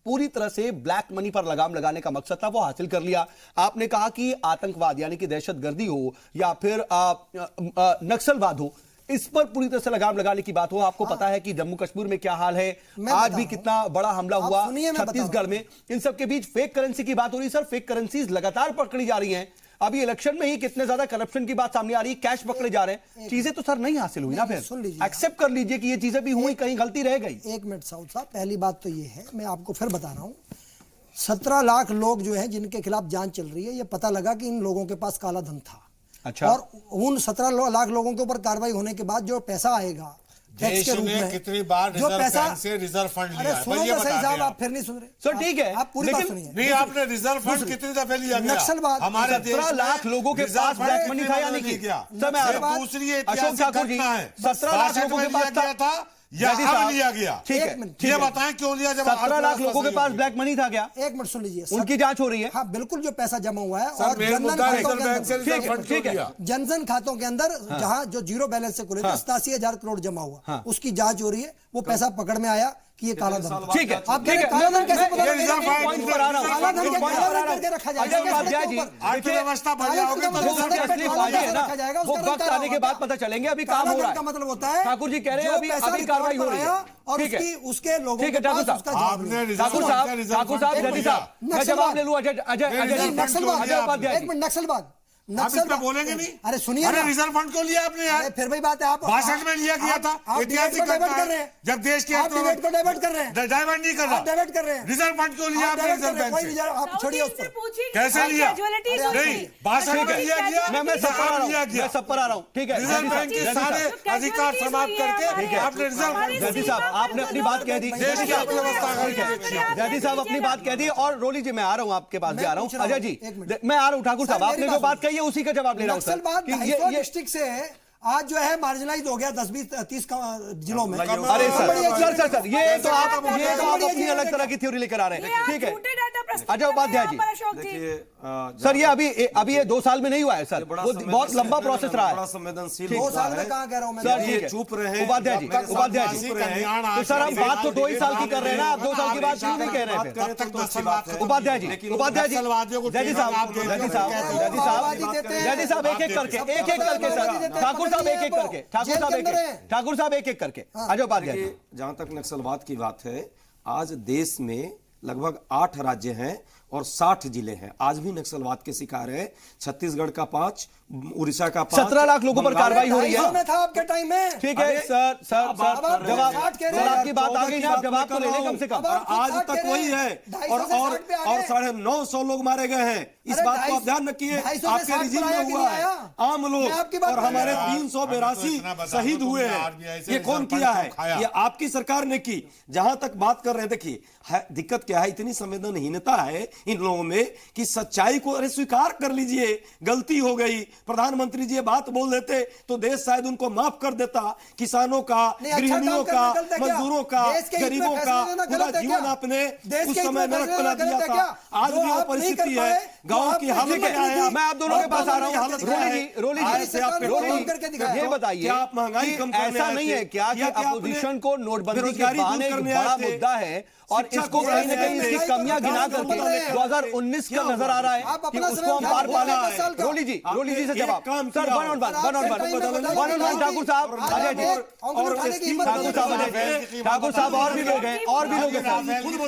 पूरी तरह से ब्लैक मनी पर लगाम लगाने का मकसद था, वो हासिल कर लिया। आपने कहा कि आतंकवाद यानी कि दहशतगर्दी हो या फिर नक्सलवाद हो, इस पर पूरी तरह से लगाम लगाने की बात हो। आपको पता है कि जम्मू कश्मीर में क्या हाल है, आज भी कितना बड़ा हमला हुआ छत्तीसगढ़ में, इन सब के बीच फेक करेंसी की बात हो रही है। सर, फेक करेंसीज लगातार पकड़ी जा रही हैं। अभी इलेक्शन में ही कितने ज्यादा करप्शन की बात सामने आ रही है, कैश पकड़े जा रहे हैं, चीजें तो सर नहीं हासिल हुई ना। फिर सुन लीजिए, एक्सेप्ट कर लीजिए कि ये चीजें भी हुई, कहीं गलती रह गई। एक मिनट साउथ साहब, पहली बात तो ये है, मैं आपको फिर बता रहा हूं, 17 लाख लोग जो हैं जिनके खिलाफ जांच चल रही है, ये पता लगा कि इन लोगों के पास काला धन था। अच्छा। और उन 17 लाख लोगों के ऊपर कार्रवाई होने के बाद जो पैसा आएगा टैक्स के रूप में, कितनी बार जो रिजर्व पैसा बैंक से रिजर्व फंड अरे लिया है, सुनो भाई ये तो सही बता साहब, दें आप फिर नहीं सुन रहे सर, ठीक है, आप पूरी बात लेकिन सुनिए। नहीं, आपने रिजर्व फंड कितनी दफे लिया गया? नक्सलवाद हमारे देश 17 में लाख लोगों के रिजर्व पास फंड ब्लैक मनी कितने था या बार नहीं नहीं किया? सर, मैं आ रहा हूं। दूसरी अशोक ऐतिहासिक ठाकुर जी, घटना है, 17 लाख 62 लोगों के में पास लिया गया था या जैदी अब साहब, लिया गया? ठीक है, एक मिनट, ठीक ये है। बताएं क्यों लिया जब 17 लाख लोगों के पास ब्लैक मनी था क्या? एक मिनट सुन लीजिए, उनकी जांच हो रही है। हाँ बिल्कुल, जो पैसा जमा हुआ है सर, और मेन जनधन मुद्दा खातों रिजर्व के बैंक से अंदर, रिजर्व फंड क्यों ठीक है। लिया? जनधन खातों के अंदर जहां जो जीरो बैलेंस से खुले थे, 87,000 करोड़ जमा हुआ, उसकी जांच हो रही है। वो पैसा पकड़ में आया कि ये काला धन था। ठीक है, आप ठीक है, काला धन कैसे पता ये लगेगा? रिजर्व फंड पॉइंट पर आ रहा हूं, काला धन पॉइंट पर आ रहा हूं। करके रखा जाएगा। अजय उपाध्याय जी, अर्थव्यवस्था बढ़िया होगी तो जो उसकी असली बातें हैं ना, रखा जाएगा, वो उसका वक्त रंग आने के बाद पता चलेंगे, अभी काम काला हो धन रहा का है। मतलब होता है ठाकुर जी कह रहे हैं जो अभी पैसा अभी कार्रवाई हो रिकॉर्ड रही पर है। आया और ठीक है, उसके लोगों ठीक है, के ठाकुर पास उसका साहब, जवाब आपने नहीं। रिजर्व ठाकुर फंड साहब, का रिजर्व ठाकुर फंड साहब, क्यों जैदी लिया? साहब, मैं जवाब ले लूं। अजय जी, नक्सलवाद, अजय उपाध्याय एक जी, मिनट, नक्सलवाद, आप इस पे बोलेंगे नहीं? अरे सुनिए अरे ना। रिजर्व फंड क्यों लिया आपने यार? अरे फिर वही बात है, आप 62 में लिया गया था, आप ऐतिहासिक डिबेट को घटना डाइवर्ट कर रहे है। हैं। जब देश की आप डिबेट को डाइवर्ट कर रहे हैं। डाइवर्ट नहीं कर आप रहा, डाइवर्ट कर रहे हैं। रिजर्व फंड क्यों लिया आप आपने डाइवर्ट कर रिजर्व रहे हैं। बैंक कोई से? नहीं, आप छोड़िए उसको। कैसे लिया? नहीं, 62 में लिया गया, मैं सब पर आ रहा लिया हूं, गया। मैं सब पर आ रहा हूं। ठीक है, रिजर्व बैंक के सारे अधिकार समाप्त करके आपने रिजर्व फंड जैदी साहब, आपने अपनी बात कह दी। देश की अर्थव्यवस्था ठीक है, जैदी साहब अपनी बात कह दी। और रोली जी, मैं आ रहा हूं, आपके पास भी आ रहा पूछ रहा हूं। हूं, अजय एक जी, मिनट। मैं आ रहा हूं। ठाकुर साहब, सर, आपने मेरी जो बात बात कही है उसी का जवाब ले रहा हूं सर। नक्सलवाद कि 250 डिस्ट्रिक्ट से है, आज जो है मार्जिनलाइज हो गया 10-20-30 जिलों में। अरे सर, ये तो आप बढ़िया अपनी अलग तरह की थ्योरी लेकर आ रहे हैं। ठीक है, अजय उपाध्याय जी, देखिए सर, ये अभी ये 2 साल में नहीं हुआ है सर, वो बहुत लंबा प्रोसेस रहा बड़ा है संवेदनशील 2 मुद्दा साल में है। कहाँ कह रहा हूँ मैं? सर। ठीक है, चुप रहे उपाध्याय जी, उपाध्याय जी, तो सर हम बात तो 2 ही साल की कर रहे हैं ना, आप 2 साल की बात क्यों नहीं कह रहे हैं? तब तक नक्सलवाद है। उपाध्याय जी, उपाध्याय जी, नक्सलवादियों को जैदी साहब, जैदी साहब, जैदी साहब, एक एक करके सर, ठाकुर साहब एक एक करके, ठाकुर साहब एक एक करके, अजय उपाध्याय जी। जहां तक नक्सलवाद की बात है, आज देश में लगभग 8 राज्य हैं और 60 जिले हैं, आज भी नक्सलवाद के शिकार है। छत्तीसगढ़ का 5, उड़ीसा का 5, 17 लाख लोगों पर कार्रवाई हो रही है। 250 में था आपके टाइम में। ठीक है सर, जवाब, सर आपकी बात आ गई ना, आप जवाब तो ले लें कम से कम। और आज तक वही है, और 950 लोग मारे गए हैं। इस बात को आप ध्यान रखिए, आपके रिजीम में हुआ है, आम लोग, और हमारे 382 शहीद हुए हैं। ये कौन किया है? ये आपकी सरकार ने की। जहां तक बात कर रहे हैं, देखिए दिक्कत क्या है, इतनी संवेदनहीनता है इन लोगों में कि सच्चाई को अरे स्वीकार कर लीजिए, गलती हो गई। प्रधानमंत्री जी ये बात बोल देते तो देश शायद उनको माफ कर देता। किसानों का, गृहिणियों का, मजदूरों का, गरीबों का पूरा जीवन आपने उस समय नरक बना दिया था। आज भी वो परिस्थिति है, गांव की हालत क्या है? मैं आप दोनों के पास आ रहा हूं। रोली जी, ये बताइए, क्या आप महंगाई कम करने ऐसा नहीं है क्या कि अपोजिशन को नोटबंदी के बहाने एक बड़ा मुद्दा है और इसको कहीं ना कहीं इसकी कमियां गिना करके 2019 का नजर आ रहा है कि उसको हम पार पा लें? रोली जी से जवाब sir, one on one, Thakur साहब, अजय जी, ठाकुर साहब, और भी लोग हैं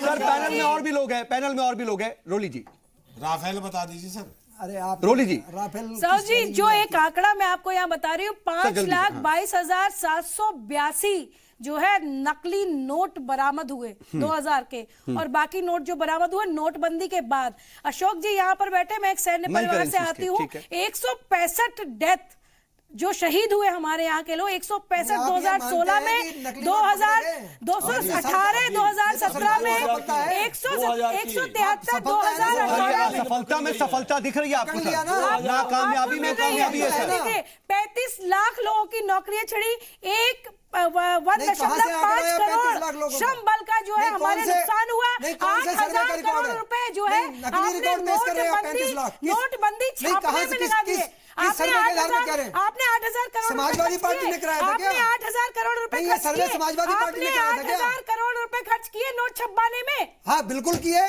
सर, पैनल में और भी लोग हैं। रोली जी, राफेल बता दीजिए सर। अरे आप रोली जी, राफेल सर जी, जो एक आंकड़ा मैं आपको यहाँ बता रही हूँ, 5,22,782 जो है नकली नोट बरामद हुए 2000 के, और बाकी नोट जो बरामद हुए नोटबंदी के बाद। अशोक जी यहाँ पर बैठे, मैं एक सैन्य परिवार से आती हूँ। 165 डेथ जो शहीद हुए हमारे यहाँ के लोग, 165 2016 में, 218 2017 में, 173 2018। सफलता में सफलता दिख रही है आपको सर, नाकामयाबी में कामयाबी है सर। 35 लाख लोगों की नौकरियां छिड़ी, 1.5 करोड़ श्रम बल का जो है हमारे नुकसान हुआ, 8,000 करोड़ रुपए जो है आपने नोटबंदी छापने में लगा दिए। आपने 8,000 करोड़ समाजवादी पार्टी ने कराया था क्या? आपने 8,000 करोड़ रुपए खर्च किए, समाजवादी पार्टी ने कराया था क्या? 8,000 करोड़ रुपए खर्च किए नोट छपवाने में। हाँ बिल्कुल किए।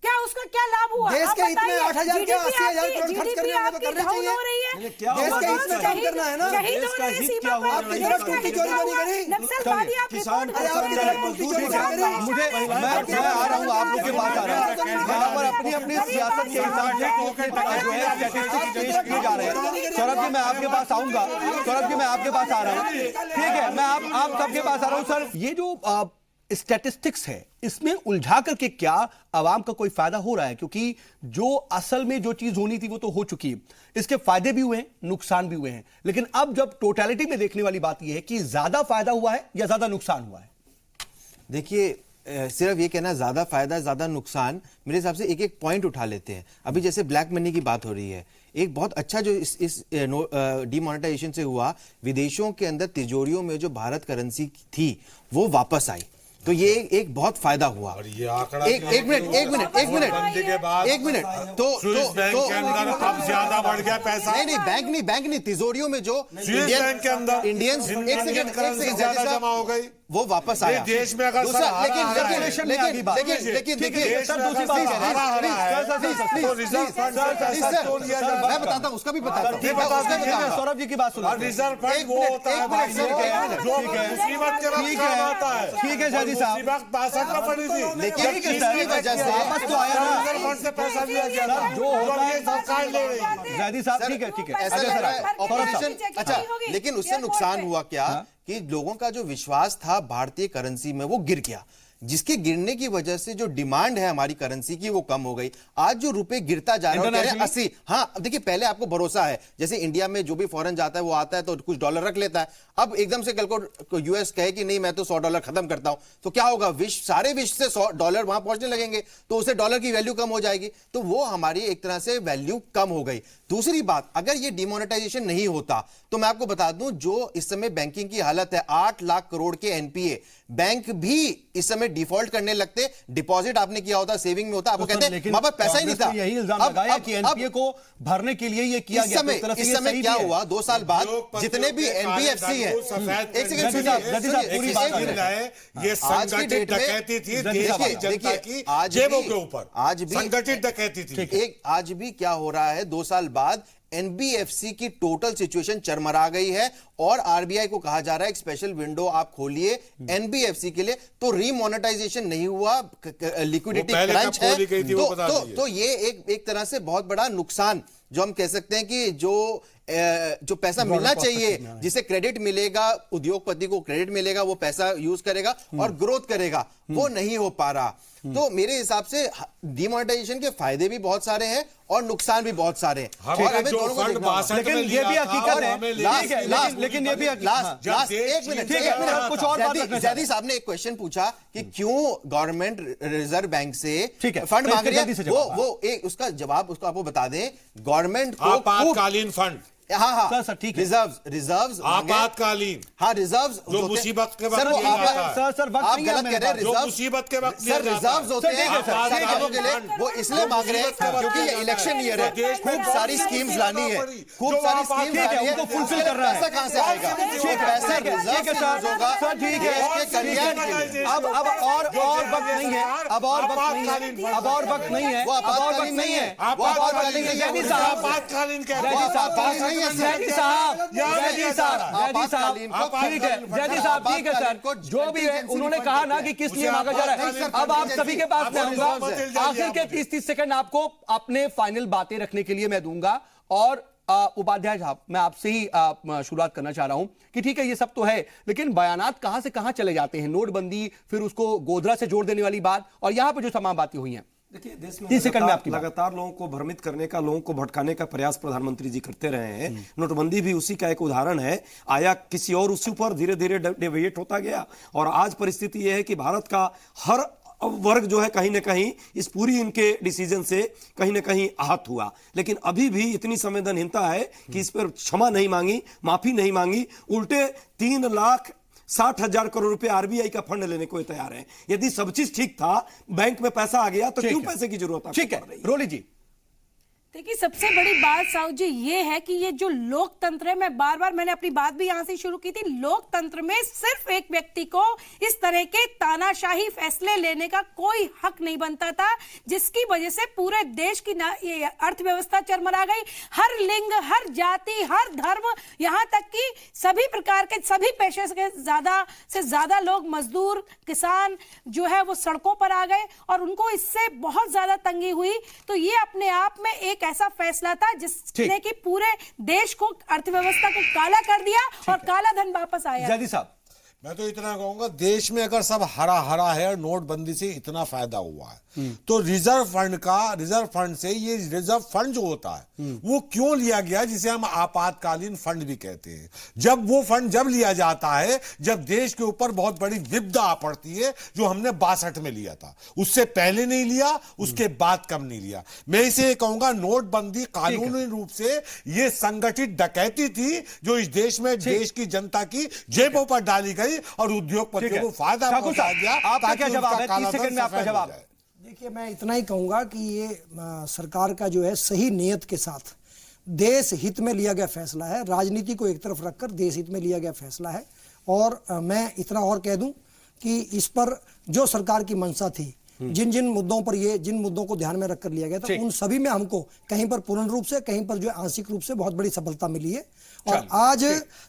क्या उसका क्या लाभ हुआ? देश आप के हित में बताइए, 8,000 क्या 80,000 करोड़ खर्च GDP करने में तो आपकी करने डाउन चाहिए। हो रही है। क्या देश होगा? के हित में काम करना है ना। शहीद देश हो का रहे हैं हित सीमा क्या पर। होगा? आपकी देश तरफ का टूटी हित चोरी क्या तो नहीं हुआ? करी। नक्सलवादी आप किसान रिपोर्ट अरे कर आपकी रहे तरफ हैं। टूटी चोरी तो नहीं करी। मुझे मैं आ रहा हूँ आप लोग के पास आ रहा हूँ यहाँ पर अपनी अपनी सियासत के हिसाब से जो है स्टैटिस्टिक्स पेश किए जा रहे हैं। सौरभ जी मैं आपके पास आऊंगा, सौरभ जी मैं आपके पास आ रहा हूँ, ठीक है, मैं आप सबके पास आ रहा हूँ। सर ये जो स्टैटिस्टिक्स है इसमें उलझा करके क्या आवाम का कोई फायदा हो रहा है? क्योंकि जो असल में जो चीज होनी थी वो तो हो चुकी है, इसके फायदे भी हुए हैं, नुकसान भी हुए हैं, लेकिन अब जब टोटलिटी में देखने वाली बात यह है कि ज्यादा फायदा हुआ है या ज्यादा नुकसान हुआ है? देखिए सिर्फ ये कहना ज्यादा फायदा ज्यादा नुकसान, मेरे हिसाब से एक एक पॉइंट उठा लेते हैं। अभी जैसे ब्लैक मनी की बात हो रही है, एक बहुत अच्छा जो इस डिमोनेटाइजेशन से हुआ, विदेशों के अंदर तिजोरियों में जो भारत करेंसी थी वो वापस आई, तो ये एक बहुत फायदा हुआ। और ये आंकड़ा एक मिनट बंदी के बाद तो स्विस बैंक के अंदर अब ज्यादा बढ़ गया पैसा। नहीं बैंक नहीं तिजोरियों में जो स्विस बैंक के अंदर इंडियंस इंडियन करेंसी ज्यादा जमा हो गई, वो वापस आया। देश में अगर दूसरा, सर लेकिन हारा है, लेकिन देखिए सर दूसरी बात तो रिजर्व फंड से पैसा क्यों लिया जा रहा है? मैं बताता हूँ, उसका भी बताता हूँ। ये बता दीजिए। सौरभ जी की बात सुनो। और रिजर्व फंड वो होता है भाई जो मुसीबत के वक्त काम आता है। ठीक है जैदी साहब, मुसीबत 62 में पड़ी थी, लेकिन इसकी वजह से वापस तो आया ना। रिजर्व फंड से पैसा लिया गया था, जो होता है ये सरकार ले रही है। जैदी साहब ठीक है ऐसा लग रहा है ऑपोजिशन। चेक अच्छा, होगी। लेकिन उससे एयरपोर्ट नुकसान पे। हुआ क्या कि लोगों का जो विश्वास था भारतीय करेंसी में वो गिर गया, जिसके गिरने की वजह से जो डिमांड है हमारी करेंसी की वो कम हो गई। आज जो रुपए गिरता जा रहा है, कह रहे हैं 80। हाँ, अब देखिए पहले आपको भरोसा है, जैसे इंडिया में जो भी फॉरेन जाता है वो आता है तो कुछ डॉलर रख लेता है। अब एकदम से कल को यूएस कहे कि नहीं मैं तो $100 खत्म करता हूं, तो क्या होगा? सारे विश्व से $100 वहां पहुंचने लगेंगे, तो उससे डॉलर की वैल्यू कम हो जाएगी, तो वो हमारी एक तरह से वैल्यू कम हो गई। दूसरी बात, अगर ये डिमोनेटाइजेशन नहीं होता तो मैं आपको बता दूं जो इस समय बैंकिंग की हालत है, 8 लाख करोड़ के एनपीए, बैंक भी इस समय डिफॉल्ट करने लगते। डिपॉजिट आपने किया होता, सेविंग में होता, आपको कहते हैं वहां पर पैसा ही नहीं था। यही इल्जाम लगाया कि एनपीए को भरने के लिए ये किया गया। इस समय क्या हुआ? 2 साल बाद जितने भी एनबीएफसी है, एक सेकंड सुनिए, ये संगठित डकैती थी देश की जनता की जेबों के ऊपर, आज भी संगठित डकैती थी। आज भी क्या हो रहा है? 2 साल बाद एनबीएफसी की टोटल सिचुएशन चरमरा गई है और आरबीआई को कहा जा रहा है एक स्पेशल विंडो आप खोलिए एनबीएफसी के लिए। तो रीमोनेटाइजेशन नहीं हुआ, लिक्विडिटी क्रंच है, तो ये एक तरह से बहुत बड़ा नुकसान जो हम कह सकते हैं कि जो पैसा मिलना चाहिए, जिसे क्रेडिट मिलेगा, उद्योगपति को क्रेडिट मिलेगा, वो पैसा यूज करेगा और ग्रोथ करेगा, वो नहीं हो पा रहा। तो मेरे हिसाब से डिमोनेटाइजेशन के फायदे भी बहुत सारे हैं और नुकसान भी बहुत सारे हैं। और हमें दोनों को देखना होगा। लेकिन ये भी हकीकत है, लेकिन ये भी लास्ट एक मिनट, कुछ और बात रखना जैदी साहब ने एक क्वेश्चन पूछा कि क्यों गवर्नमेंट रिजर्व बैंक से ठीक है, फंड मांग रही है, वो वो एक उसका जवाब उसको आपको बता दें। गवर्नमेंट को आपातकालीन फंड, हाँ सर ठीक है, रिजर्व्स आपातकालीन, हाँ रिजर्व्स जो मुसीबत के वक्त लिया जाता है। सर वक्त आप नहीं है गलत कह रहे हैं। जो मुसीबत के वक्त सर रिजर्व्स होते हैं सरकारों के लिए, वो इसलिए मांग रहे हैं क्योंकि ये इलेक्शन ईयर है, खूब सारी स्कीम्स लानी है, खूब सारी स्कीम्स लानी है, उनको फुलफिल कर रहा है। पैसा कहाँ से आएगा? पैसा रिजर्व होगा सर ठीक है, इसके कल्याण के लिए। अब और वक्त नहीं है, अब और वक्त नहीं है, अब और वक्त नहीं है, वो आपातकालीन नहीं है, वो आपातकालीन नहीं है, जैदी साहब, आपातकालीन क्या जैदी साहब, जैदी साहब, ठीक है, जैदी साहब ठीक है सर, जो भी है उन्होंने कहा ना कि किस लिए मांगा जा रहा है। अब आप सभी के पास मैं आऊंगा, आखिर के 30 सेकंड आपको अपने फाइनल बातें रखने के लिए मैं दूंगा। और उपाध्याय साहब, मैं आपसे ही शुरुआत करना चाह रहा हूं कि ठीक है ये सब तो है, लेकिन बयानात कहां से कहां चले जाते हैं, नोटबंदी, फिर उसको गोधरा से जोड़ देने वाली बात, और यहां पर जो तमाम बातें हुई हैं। देखिए देश में 30 सेकंड में आपकी बात। लगातार लोगों को भ्रमित करने का, लोगों को भटकाने का प्रयास प्रधानमंत्री जी करते रहे हैं। नोटबंदी भी उसी का एक उदाहरण है। आया किसी और उसी पर धीरे धीरे डेविएट होता गया, और आज परिस्थिति यह है कि भारत का हर वर्ग जो है कहीं ना कहीं इस पूरी इनके डिसीजन से कहीं ना कहीं आहत हुआ। लेकिन अभी भी इतनी संवेदनहीनता है कि इस पर क्षमा नहीं मांगी, माफी नहीं मांगी, उल्टे 3,60,000 करोड़ रुपए आरबीआई का फंड लेने को तैयार है। यदि सब चीज ठीक था, बैंक में पैसा आ गया, तो क्यों पैसे की जरूरत है? ठीक है, रोली जी। देखिए, सबसे बड़ी बात साहू जी ये है कि ये जो लोकतंत्र है, मैं बार बार मैंने अपनी बात भी यहां से शुरू की थी, लोकतंत्र में सिर्फ एक व्यक्ति को इस तरह के तानाशाही फैसले लेने का कोई हक नहीं बनता था, जिसकी वजह से पूरे देश की ये अर्थव्यवस्था चरमरा गई। हर लिंग, हर जाति, हर धर्म, यहां तक कि सभी प्रकार के सभी पेशे के ज्यादा से ज्यादा लोग, मजदूर, किसान जो है वो सड़कों पर आ गए और उनको इससे बहुत ज्यादा तंगी हुई। तो ये अपने आप में एक ऐसा फैसला था जिसने कि पूरे देश को, अर्थव्यवस्था को काला कर दिया और काला धन वापस आया। जैदी साहब, मैं तो इतना कहूंगा, देश में अगर सब हरा हरा है और नोटबंदी से इतना फायदा हुआ है, तो रिजर्व फंड से, ये रिजर्व फंड जो होता है वो क्यों लिया गया, जिसे हम आपातकालीन फंड भी कहते हैं। जब वो फंड जब लिया जाता है जब देश के ऊपर बहुत बड़ी विपदा आ पड़ती है, जो हमने 62 में लिया था, उससे पहले नहीं लिया, उसके बाद कम नहीं लिया। मैं इसे कहूंगा, नोटबंदी कानूनी रूप से ये संगठित डकैती थी जो इस देश में देश की जनता की जेबों पर डाली गई और उद्योगपतियों को फायदा पहुंचा गया। आपका क्या जवाब है? 30 सेकंड में आपका जवाब। देखिए, मैं इतना ही कहूंगा कि ये सरकार का जो है सही नियत के साथ देश हित में लिया गया फैसला है, राजनीति को एक तरफ रखकर देश हित में लिया गया फैसला है। और मैं इतना और कह दूं कि इस पर जो सरकार की मंशा थी, जिन मुद्दों पर जिन मुद्दों को ध्यान में रखकर लिया गया था, उन सभी में हमको कहीं पर पूर्ण रूप से, कहीं पर जो आंशिक रूप से बहुत बड़ी सफलता मिली है। और आज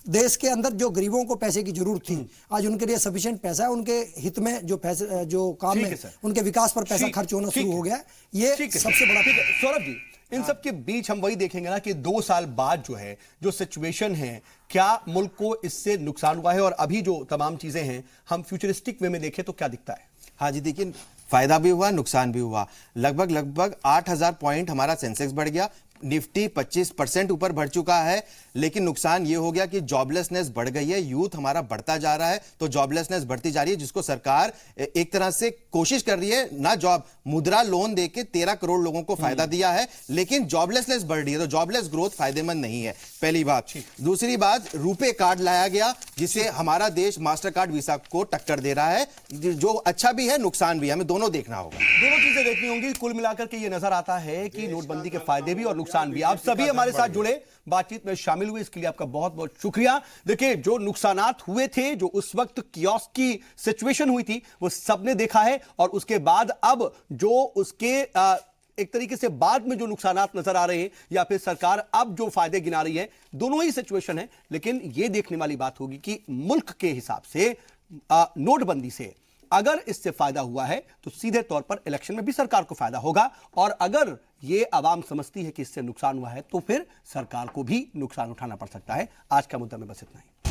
देश के अंदर जो गरीबों को पैसे की जरूरत थी, आज उनके लिए सफिशिएंट पैसा है, उनके हित में जो पैसे, जो काम में उनके विकास पर पैसा खर्च होना शुरू हो गया। ये सबसे बड़ा। सौरभ जी, इन सब के बीच हम वही देखेंगे ना कि 2 साल बाद जो है, जो सिचुएशन है, क्या मुल्क को इससे नुकसान हुआ है, और अभी जो तमाम चीजें हैं हम फ्यूचरिस्टिक वे में देखें तो क्या दिखता है? हाँ जी, देखिए, फायदा भी हुआ, नुकसान भी हुआ। लगभग 8000 पॉइंट हमारा सेंसेक्स बढ़ गया, निफ्टी 25% ऊपर बढ़ चुका है। लेकिन नुकसान ये हो गया कि जॉबलेसनेस बढ़ गई है, यूथ हमारा बढ़ता जा रहा है, तो जॉबलेसनेस बढ़ती जा रही है, जिसको सरकार एक तरह से कोशिश कर रही है ना, जॉब मुद्रा लोन देके 13 करोड़ लोगों को फायदा दिया है, लेकिन जॉबलेसनेस बढ़ रही है, तो जॉबलेस ग्रोथ फायदेमंद नहीं है, पहली बात। दूसरी बात, रुपे कार्ड लाया गया, जिससे हमारा देश मास्टर कार्ड वीसा को टक्कर दे रहा है, जो अच्छा भी है, नुकसान भी है, हमें दोनों देखना होगा, दोनों चीजें देखनी होंगी। कुल मिलाकर के ये नजर आता है कि नोटबंदी के फायदे भी और नुकसान भी। आप सभी हमारे साथ जुड़े, बातचीत में शामिल हुए, इसके लिए आपका बहुत बहुत शुक्रिया। देखिए, जो नुकसानात हुए थे, जो उस वक्त कियोस्क की सिचुएशन हुई थी, वो सबने देखा है, और उसके बाद अब जो उसके एक तरीके से बाद में जो नुकसानात नजर आ रहे हैं, या फिर सरकार अब जो फायदे गिना रही है, दोनों ही सिचुएशन है। लेकिन यह देखने वाली बात होगी कि मुल्क के हिसाब से नोटबंदी से अगर इससे फायदा हुआ है तो सीधे तौर पर इलेक्शन में भी सरकार को फायदा होगा, और अगर ये आवाम समझती है कि इससे नुकसान हुआ है तो फिर सरकार को भी नुकसान उठाना पड़ सकता है। आज का मुद्दा में बस इतना ही।